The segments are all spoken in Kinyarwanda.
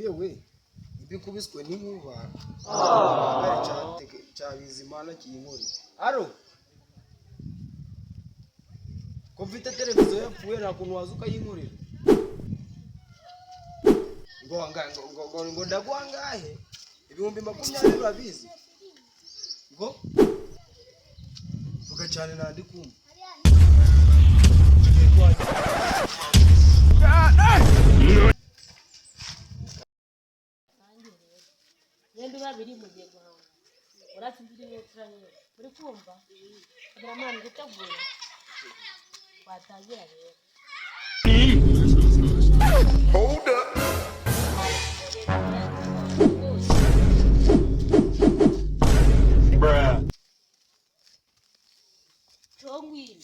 yewe ibikubiswe n'inkuba cyabizimana kiyinkori aro ko mfite televiziyo yapfuye nta kuntu waza ukayinkorera ngo ndagwangahe 2020 urabizi ngo vuga cyane nandi kumva Yendo babiri mugiye guhanga. Urasubiriye turanye. Uri kumva? Abramani gutavuye. Watangira rero. Hold up. Bruh. Chongwin.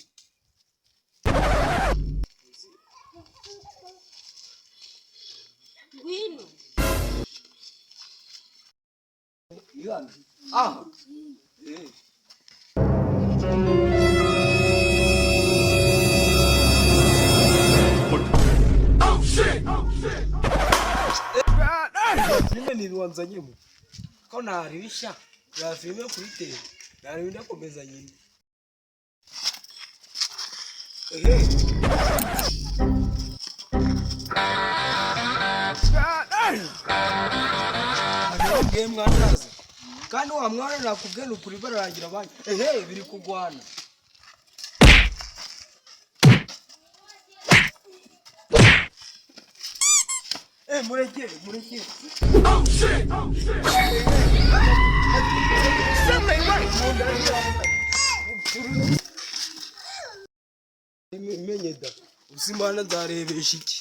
Wino. Ilan. Oh shit. Ni wanzanyemo. Ko narisha. Ya filme kuri tele. Nari ndakomeza nyine. Game mwandaza. Kandi wa mwana nakubwira ukuri bararangira abanye. Biri kugwana. Mureke. Oh shit. Something right. Menyeda. Usimana ndarebesha iki?